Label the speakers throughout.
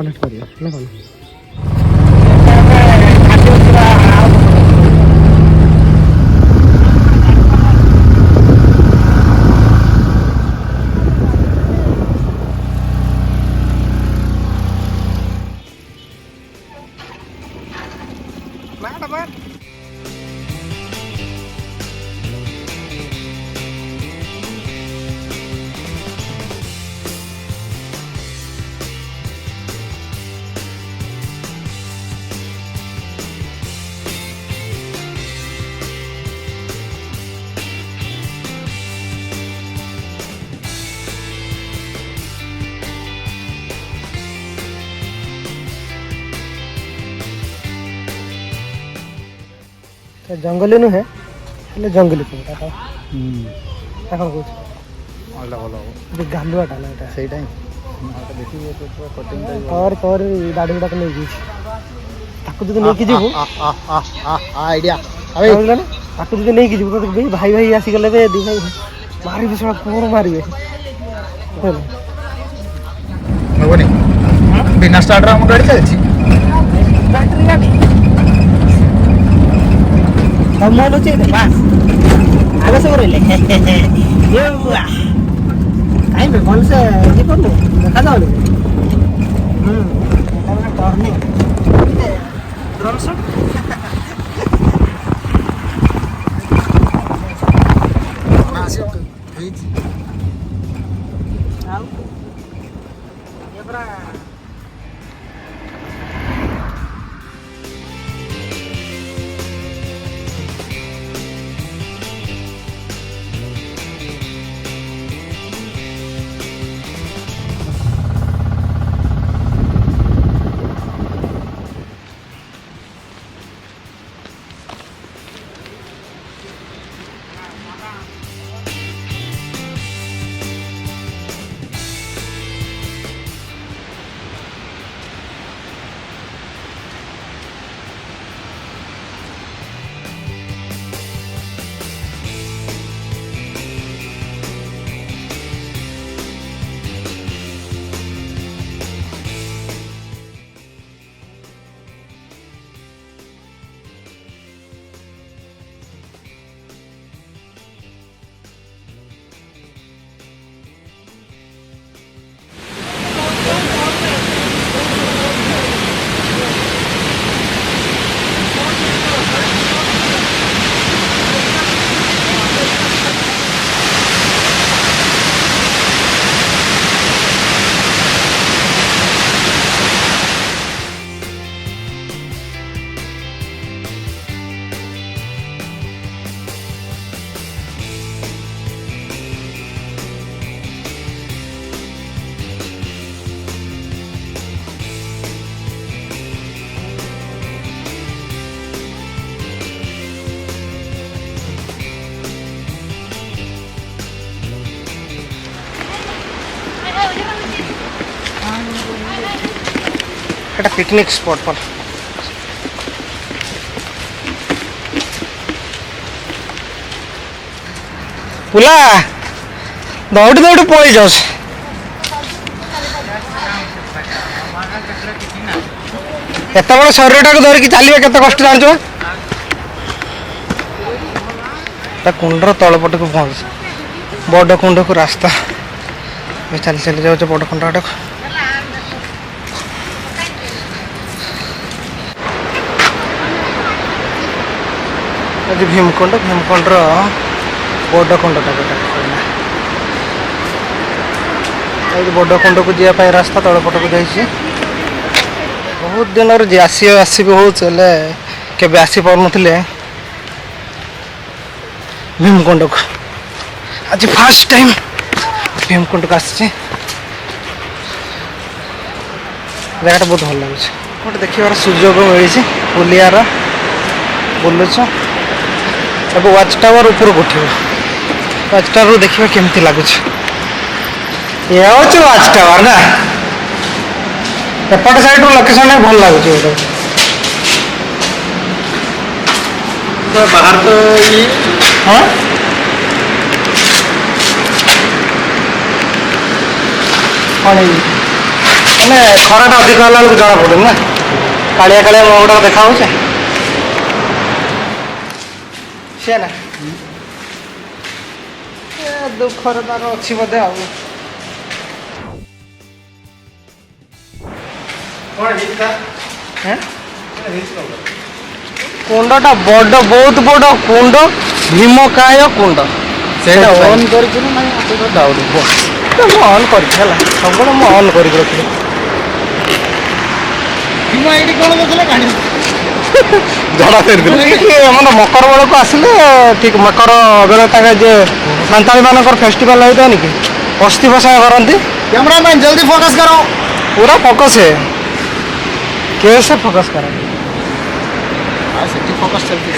Speaker 1: connect करिया ना कौन जंगली नु है जंगली कुटा कौन कौन
Speaker 2: अलग अलग
Speaker 1: गालुआटा ना एटा
Speaker 2: सही टाइम देखिए कटिंग
Speaker 1: और दाढ़ी गुड़ाक नहीं जी ताकू जब नहीं जीवु
Speaker 2: आइडिया
Speaker 1: ताकू जब नहीं जीवु तो भाई भाई आसी गले बे दी भाई मारिबे सळा कोन मारिबे
Speaker 2: होबनी बिना स्टार्टर हम गाड़ी चलछि
Speaker 1: बैटरी गाड़ी हम मोनो चेक बस आगे से करे ले ये बुआ आई में कौन से ये कौन देखा जाओ टर्निंग ड्रोन शॉट
Speaker 2: ना से हेज
Speaker 1: आओ ये बरा এটা পিকনিক স্পট पर पुला दौड़ी दौड़ी पड़ी जाऊँ एत बड़ शरीर टाक धरिकी चलिए केत कष्ट जानच कुंडर तलपट को पहुँच बड़ कुंड को रास्ता चली चली जाऊँ बड़ कुंड आड़ भीमकुंड भीमकुंडर बड़ कुंडटा बड़ कुंड को जावाई रास्ता तलपट को जाइए बहुत दिन आसब के आसी पार नुले भीमकुंड को आज फास्ट टाइम भीमकुंड को आसी जगह बहुत भल लगे गोटे देखार सुजोग मिली बुलियार बुलुच अब वाच टावर ऊपर उठो वाच टावर देखा केमती लगुच ये हूँ वाच टावर ना एपट साइड लोकेशन भल लगुच
Speaker 2: बाहर तो ये
Speaker 1: हाँ कौन ମାନେ ଖରାଟା ଅଧିକ ହେଲା ବେଳକୁ ଜଣା ପଡୁନି ନା କାଳିଆ କାଳିଆ ମୁହଁ ଗୁଡାକ ଦେଖା ହଉଛି ସେ ନା ଦୁଃଖରେ ତାର ଅଛି ବୋଧେ ଆଉ କୁଣ୍ଡଟା ବଡ଼ ବହୁତ ବଡ଼ କୁଣ୍ଡ ଭୀମକାୟ କୁଣ୍ଡ
Speaker 2: ସେଇଟା ଅନ୍ କରିଛୁ ନା ନାଇଁ ମୋତେ ତ ଡାଉଟ୍
Speaker 1: ମୁଁ ଅନ୍ କରିଛି ହେଲା ସବୁବେଳେ ମୁଁ ଅନ୍ କରିକି ରଖିଲି
Speaker 2: ଭୀମ ଏଇଠି କ'ଣ କରୁଥିଲେ କାଣି
Speaker 1: ଝଡ଼ା ଫେରିଥିଲେ ଆମର ମକର ବେଳକୁ ଆସିଲେ ଠିକ୍ ମକର ବେଳେ ତାଙ୍କ ଯେ ସାନ୍ତାଳୀମାନଙ୍କର ଫେଷ୍ଟିଭାଲ୍ ହେଇଥାନି କି ଅସ୍ଥି ବସା କରନ୍ତି
Speaker 2: कैमरामैन जल्दी फोकस करो
Speaker 1: पूरा फोकस है कैसे फोकस करें
Speaker 2: सेठी फोकस चलती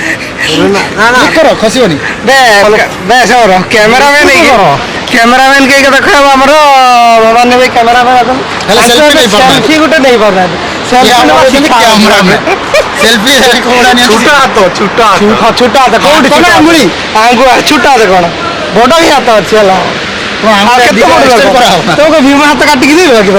Speaker 1: ना ना
Speaker 2: करो खसिबनी
Speaker 1: बे कैमरामैन कैमरामैन के देखो हमरो माने भाई कैमरामैन अदन सेल्फी गुटे नहीं पाना सेल्फी कैमरामैन
Speaker 2: सेल्फी कोडा नहीं
Speaker 1: छुटा हाथ कोडी छुटा अंगुली छुटा हाथ कोन बड़ ही हाथ अछि हला तो भीम हाथ काटिकी देबे कि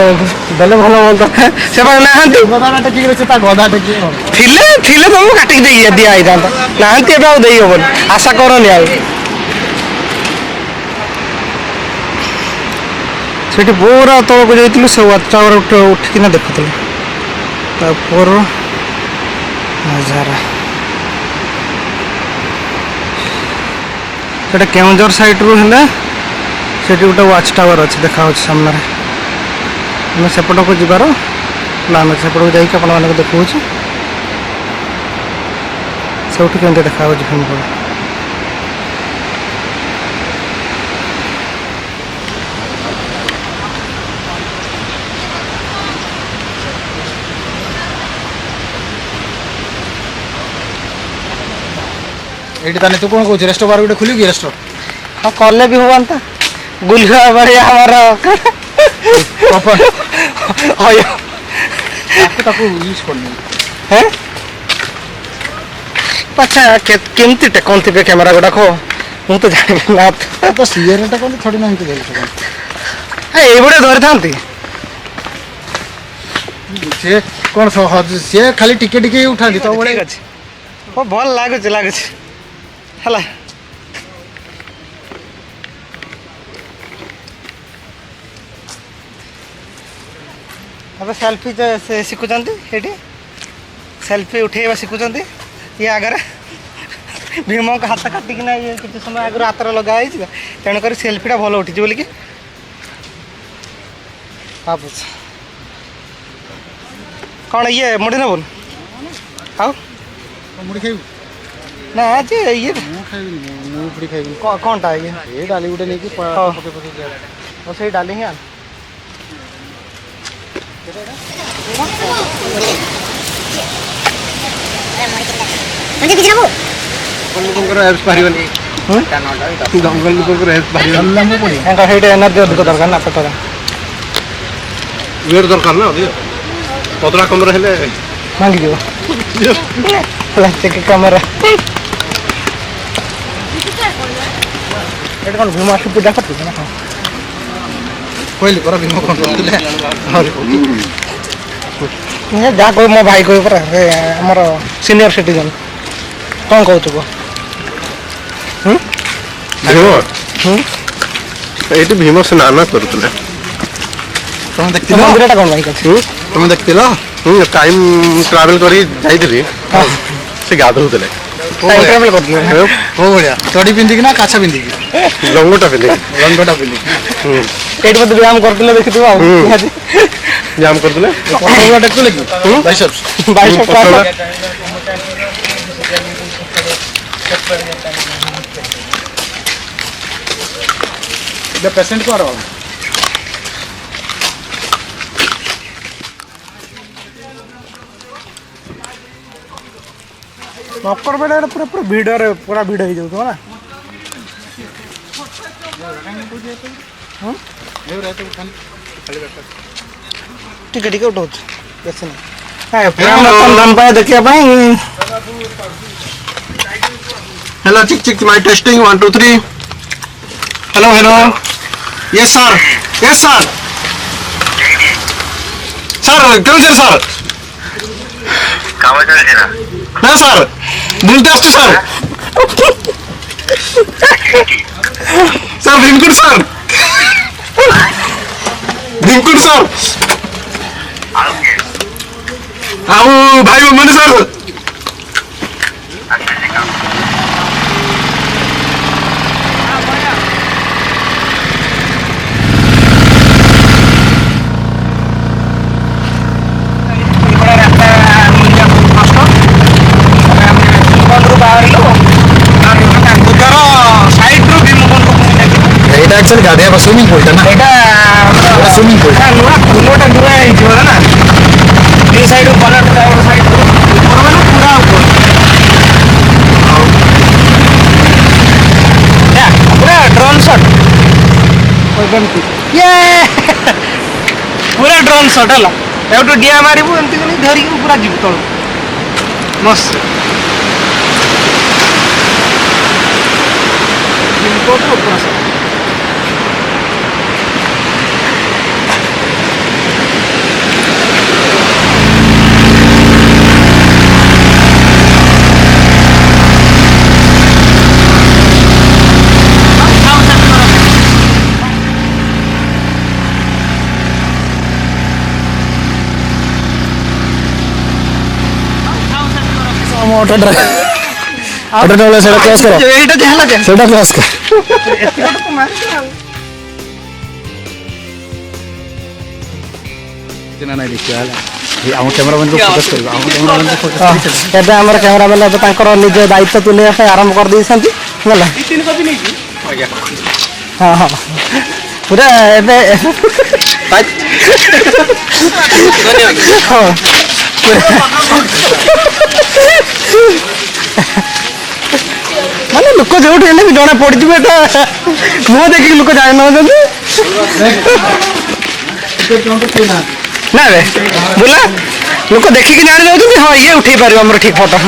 Speaker 1: देले भलो बोलता से नाहांती
Speaker 2: गदाटा टेकी रे ता गदा टेकी
Speaker 1: थिले थिले तो काटिकी दे दिया आइता नाहांती एबे आ देई होबन आशा करनी आ सेठी पूरा तळको जाइतिलु से वाच टावर उठिकिना देखुतले तापर नजारा सेटा केउंझर साइड रु हेले सेठी गोटे वाच टावर अच्छे देखा सामने आम सेपट को जीवार प्लान अच्छे सेपट को जाकि आप देखा से केमती देखा भीमकुंड
Speaker 2: एठी ताने तू कोन कहू रेस्टो बार गुटे खुली कि रेस्टो
Speaker 1: हाँ कले भी हुआ गुलिया बढ़िया हमारा
Speaker 2: प्रॉपर ताको यूज करनी
Speaker 1: है अच्छा केमती टेकन थे कैमरा गुड़ा को मु तो जानि ना
Speaker 2: तो सीआर टा कोन थोड़ी ना हिंते देख सकन
Speaker 1: ए बड़े धरि थांती
Speaker 2: से कोन से खाली टिके टिके उठांती तो बड़े
Speaker 1: अछि ओ भल लागु छी हला अब सेल्फी से शिखुंट ये सेल्फी उठेवा शिखुंट ये आगे भीम का हाथ काटिकिना ये किसी समय आगे हाथ लगाई तेणुक सेल्फीटा भल उठी बोल कि भावुच कौन ये मुड़ी न बोल आओ
Speaker 2: मुड़ी खाइबू
Speaker 1: ना जे ये
Speaker 2: मुड़ी खाइबू
Speaker 1: कौनटा ये
Speaker 2: डाली गुटे नहीं कि
Speaker 1: से डाली ही एनर्जी अधिक दरकार ना पेट
Speaker 3: वेट दरकार ना पतला कमर हेले
Speaker 1: भांगी जीव कैमरा ये कौन भीम आसु पूजा करते ना
Speaker 2: कहली पर भीम कौन करते
Speaker 1: जा कह मो भाई कह पर आमर सीनियर सिटीजन कौन कहू कह
Speaker 3: ये भीम स्नान करुले
Speaker 2: तुम देखते
Speaker 1: मंदिरटा कौन भाई
Speaker 2: तुम देखते
Speaker 3: टाइम ट्रावेल करी जाइली से गाधौले
Speaker 2: चढ़ी पिंधिक ना काछा पिंधिक
Speaker 3: लंगोटा पिंधिक
Speaker 1: ये व्यायाम करते देखी
Speaker 3: जाम करदे
Speaker 2: टेकुले कि बाइसेप्स पेशेंट को
Speaker 1: मकर बेड़ा पूरा पूरा भिड़ पूरा भिड़ हो जाऊ ना टिके टिके उठाऊ बेस नहीं पाए देखिए
Speaker 3: हेलो चिक चिक my testing 1 2 3 hello hello yes sir sir क्यों सर
Speaker 4: काम चलছে না
Speaker 3: ना सर बुलते আসছে सर सर रिंकुट सर रिंकुट सर आओ भाई मैंने सर এটা एक्चुअली गाड़ी है स्विमिंग पूल ना
Speaker 1: এটা
Speaker 3: स्विमिंग पूल
Speaker 1: ନୂଆ ଫୁଲଟା ନୂଆ ହେଇଯିବ ନା ଏ ସାଇଡ୍ କଲରଟା ଗୋଟେ ସାଇଡ୍ ମାନେ ପୁରା ଉପରେ ପୁରା ଡ୍ରୋନ୍ ସଟ୍ ଇଏ ପୁରା ଡ୍ରୋନ୍ ସଟ୍ ହେଲା ଏଠୁ ଡିଆ ମାରିବୁ ଏମିତି କରି ଧରିକି ପୁରା ଯିବୁ ତଳକୁ ମସ୍ତ ପୁରା ସଟ୍
Speaker 3: ऑटो ड्राइवर सेटा क्रॉस करो
Speaker 1: এইটা যে হেলা যে
Speaker 3: सेटा क्रॉस कर
Speaker 1: এতটা তো মারছে ଆଉ
Speaker 2: ନା ନାଇଁ ଦେଖିବା ହେଲା ଆମ କ୍ୟାମେରାମ୍ୟାନକୁ ଫୋକସ୍ କରିବା ଆମ କ୍ୟାମେରାମ୍ୟାନକୁ ଫୋକସ୍ କରି
Speaker 1: ଏବେ ଆମର କ୍ୟାମେରାମ୍ୟାନ ଏବେ ତାଙ୍କର ନିଜ ଦାୟିତ୍ୱ ତୁଲେଇବା ପାଇଁ ଆରମ୍ଭ କରିଦେଇଛନ୍ତି ହେଲା ହଁ ହଁ ପୁରା ଏବେ ହଁ ମାନେ ଲୋକ ଯୋଉଠି ହେଲେ ବି ଜଣା ପଡିଯିବ ଏଟା ମୁହଁ ଦେଖିକି ଲୋକ ଜାଣି ନେଉଛନ୍ତି ନା ରେ ବୁଲା ଲୋକ ଦେଖିକି ଜାଣି ଯାଉଛନ୍ତି ହଁ ଇଏ ଉଠେଇ ପାରିବ ଆମର ଠିକ ଫଟୋ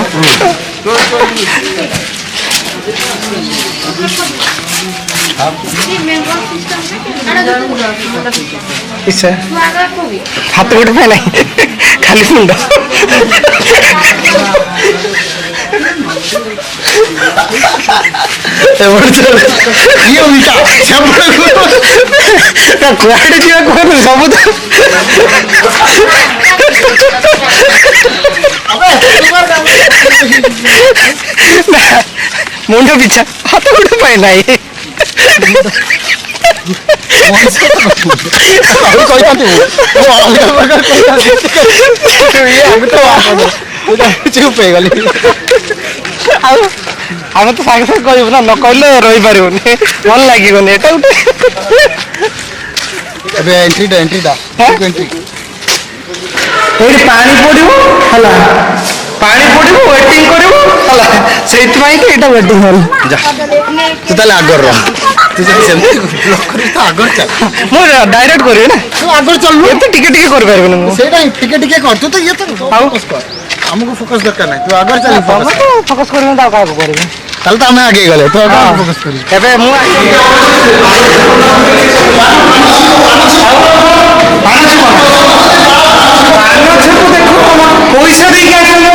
Speaker 1: ଇଚ୍ଛା ହାତ ଗୋଟେ ପାଇଁ ନାହିଁ ଖାଲି ମୁଣ୍ଡ କୁଆଡେ ଯିବା କୁହନ୍ତୁ ସବୁ ତ ମୁଣ୍ଡ ପିଛା ହାତ ଗୋଟେ ପାଇଁ ନାହିଁ
Speaker 3: चुप ହେଇଗଲି
Speaker 1: ଆଉ ଆମେ ତ ସାଙ୍ଗେ ସାଙ୍ଗେ କହିବୁ ନା ନ କହିଲେ ରହିପାରିବୁନି ଭଲ ଲାଗିବନି ଏଟା ଗୋଟେ
Speaker 3: ଏବେ ଏଣ୍ଟ୍ରିଟା
Speaker 1: ଏଇଠି ପାଣି ପଡିବ ହେଲା ପାଣି ପଡିବ ୱେଟିଂ କରିବୁ ହେଲା ସେଇଥିପାଇଁ କି ଏଇଟା ୱେଟିଂ ହଲ୍
Speaker 3: ଯା ତୁ ତାହେଲେ ଆଗର ରହ ତୁ ଯଦି ସେମିତି ତ ଆଗର ଚାଲ
Speaker 1: ମୁଁ ଡାଇରେକ୍ଟ କରିବି ନା
Speaker 3: ତୁ ଆଗର ଚାଲୁ
Speaker 1: ଏତେ ଟିକେ ଟିକେ କରିପାରିବିନି ମୁଁ
Speaker 3: ସେଇଟା ଟିକେ ଟିକେ କର ତୁ ତ ଇଏ ତ ଫୋକସ୍ କର ଆମକୁ ଫୋକସ୍ ଦରକାର ନାହିଁ ତୁ ଆଗର ଚାଲ
Speaker 1: ଫୋକସ୍ କରିବି ତ ଆଉ କାହାକୁ କରିବି
Speaker 3: ତାହେଲେ ତ ଆମେ ଆଗେଇ ଗଲେ ତୁ ଆଗର ଫୋକସ୍ କରିବୁ
Speaker 1: ଏବେ ମୁଁ ପଇସା ଦେଇକି ଆସିଲେ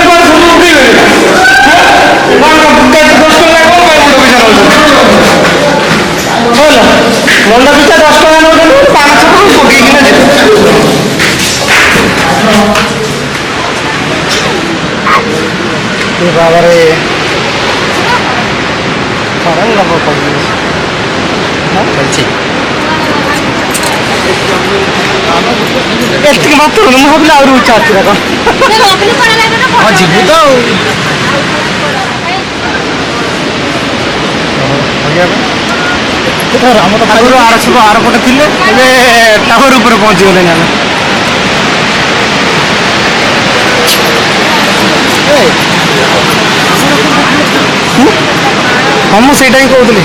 Speaker 1: ମଣ୍ଡା ପିଛା 10 ଟଙ୍କା ନେଉଛନ୍ତି 500 ଟଙ୍କା ପକେଇକିନା ଯିବେ ବାବାରେ ଖରାପ ଲାଭ
Speaker 3: ଚାଲିଛି
Speaker 1: ଏତିକି ମାତ୍ର ମୁଁ ଭାବିଲି ଆହୁରି ଉଚ୍ଚା ଅଛି ଦେଖ
Speaker 3: ହଁ ଯିବୁ ତ ଆଉ
Speaker 1: ଆମ ତ ଆଗରୁ ଆର ପଟେ ଥିଲେ ଏବେ ଟାୱାର ଉପରେ ପହଞ୍ଚିଗଲେଣି ଆମେ ହଁ ମୁଁ ସେଇଟା ହିଁ କହୁଥିଲି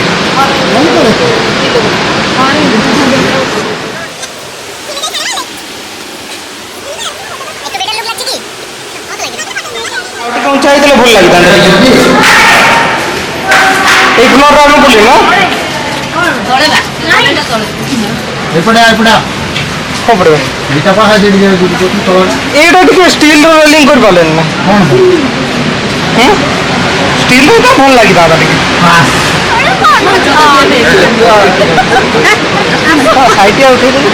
Speaker 1: ଉଞ୍ଚା ହେଇଥିଲେ ଭଲ ଲାଗିଥାନ୍ତା ଏଇ ଫ୍ଲୋରରେ ଆମେ ବୁଲିବା
Speaker 3: ଏପଟେ
Speaker 1: କ'ଣ ପଡ଼ିବ
Speaker 2: ଦୁଇଟା ପାହା ସେଠି
Speaker 1: ଏଇଟା ଟିକେ ଷ୍ଟିଲ୍ର ରୋଲିଂ କରିପାରିଲେନି ନା ଷ୍ଟିଲ୍ର ତ ଭଲ ଲାଗିଥାନ୍ତା ଟିକେ ସାଇଟିଆ ଉଠେଇଦେଲି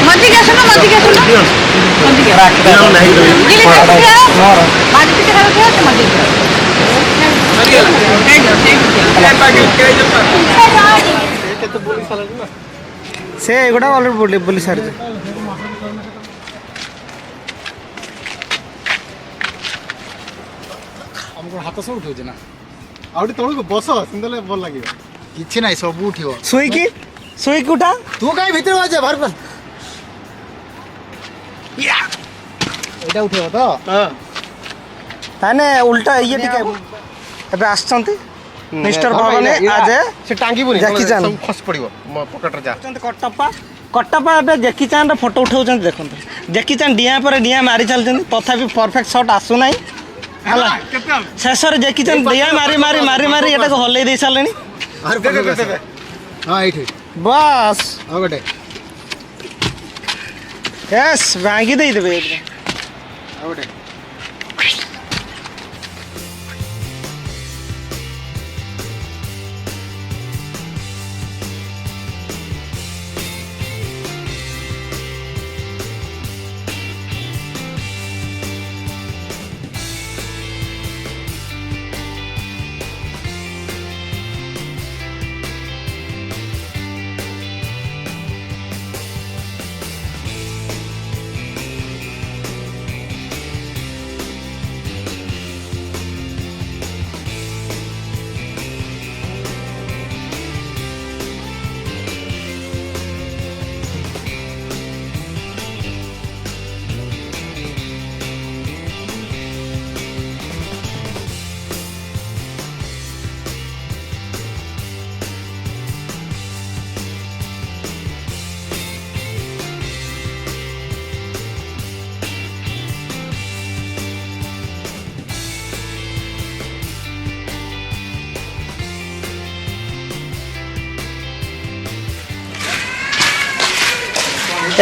Speaker 5: ମଞ୍ଜିକି ଆସୁନ
Speaker 1: ସେ ଏଗୁଡ଼ା ଅଲରେଡ଼ି ବୋଲି ସାରିଛି
Speaker 2: ଆମକୁ ହାତ ସବୁ ଉଠଉଛି ନା ଆଉ ଟିକେ ତଳକୁ ବସ ସେମିତି ଭଲ ଲାଗିବ କିଛି ନାହିଁ ସବୁ ଉଠିବ
Speaker 1: ଶୋଇକି ଉଠା
Speaker 2: ତୁ କାହିଁ ଭିତରେ ବାଜେ ବାହାର ଏଇଟା ଉଠିବ ତ
Speaker 1: ତାହେଲେ ଉଲ୍ଟା ଇଏ ଟିକେ ଏବେ ଆସିଛନ୍ତି ମିଷ୍ଟର ଭବନ ଆଜ
Speaker 3: ସେ ଟାଙ୍ଗିବୁନି
Speaker 1: ଜ୍ୟାକି ଚାନ୍
Speaker 3: ସବୁ ଖସି ପଡ଼ିବ ମୋ ପକେଟରେ ଯା
Speaker 1: କଟପ୍ପା ଏବେ ଜ୍ୟାକି ଚାନ୍ର ଫଟୋ ଉଠାଉଛନ୍ତି ଦେଖନ୍ତୁ ଜ୍ୟାକି ଚାନ୍ ଡିଆଁ ପରେ ଡିଆଁ ମାରି ଚାଲିଛନ୍ତି ତଥାପି ପରଫେକ୍ଟ ସଟ୍ ଆସୁନାହିଁ ହେଲା ଶେଷରେ ଜ୍ୟାକି ଚାନ୍ ଡିଆଁ ମାରି ଏଟାକୁ ହଲେଇ ଦେଇ ସାରିଲେଣି
Speaker 2: ହଁ ଏଇଠି
Speaker 1: ବାସ୍
Speaker 2: ଆଉ ଗୋଟେ
Speaker 1: ୟେସ୍ ଭାଙ୍ଗି ଦେଇଦେବେ
Speaker 2: ଆଉ ଗୋଟେ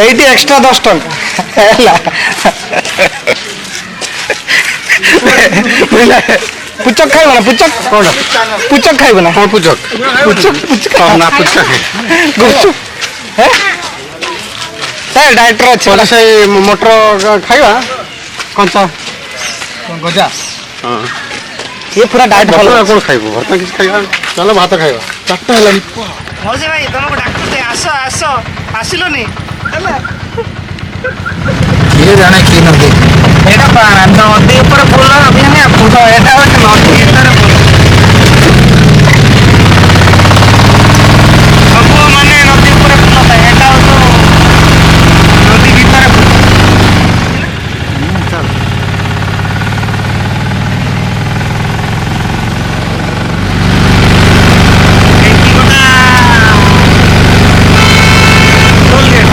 Speaker 1: এইটি এক্সট্রা 10 টଙ୍କା ହେଲା পুচক খাইব না পুচক কোন পুচক খাইব না
Speaker 3: କ'ଣ ପୁଚକ
Speaker 1: পুচক
Speaker 3: ନା ପୁଚକ
Speaker 1: ଗୁପଚୁପ হ্যাঁ তাই ডাইরেক্টর আছে
Speaker 3: ପରେ ସେଇ ମଟର ଖାଇବା କଞ୍ଚା
Speaker 2: ଗଜା
Speaker 3: ହଁ
Speaker 1: ये पूरा डाइट
Speaker 3: ଭଲ
Speaker 1: ଫଲୋ
Speaker 3: କ'ଣ ଖାଇବୁ ଭର୍ତ୍ତା କିଛି ଖାଇବା ଚାଲ ଭାତ ଖାଇବା ଚାରିଟା ହେଲାଣି
Speaker 1: ମଉସୀ ଭାଇ ତମକୁ ଡାକୁଛି ଆସ ଆସିଲନି ହେଲା
Speaker 2: କିଏ ଜାଣେ କି ନଦୀ
Speaker 1: ଏଇଟା ନଦୀ ଉପରେ ପୁଲ ଅଭିଯାନ ପୁଲ ଏଇଟା ଗୋଟେ ନଦୀ ଭିତରେ ପୁଲ ସବୁ ମାନେ ନଦୀ ଉପରେ ପୁଲ ଥାଏ ଏଇଟା ହଉଛି ନଦୀ ଭିତରେ ପୁଲ ଏଇଠି ଗୋଟେ ଟୋଲ୍ ଗେଟ୍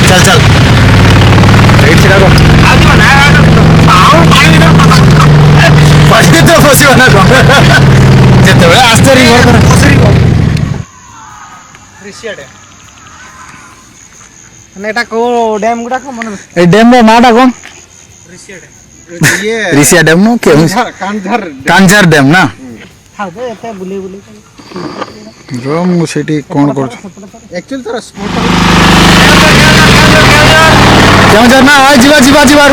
Speaker 3: ଚାଲ ଚାଲ ଏଇଠି ଛିଡ଼ା କର
Speaker 1: ଆଉ ଯିବ ନା ଆଉ ପାଣି
Speaker 3: ପାଣି ତ ପଶିବ ନା କ'ଣ ଯେତେବେଳେ ଆସ୍ତେ ରିଭର କର
Speaker 1: ମାନେ ଏଟା କୋଉ ଡ୍ୟାମ୍ ଗୁଡାକ ମନେ
Speaker 2: এই ড্যামর নাটা কোন
Speaker 3: ଇଏ
Speaker 2: রিসিয়া ড্যাম নো কে কাঞ্জার ড্যাম না
Speaker 1: ଥାଉ ଯେ ଏତେ ବୁଲେଇ ବୁଲେଇ
Speaker 2: ର ମୁଁ ସେଠି কোন করছ
Speaker 3: ଆକ୍ଚୁଆଲି ତାର ସ୍ପଟ
Speaker 2: কেউ না ଯିବା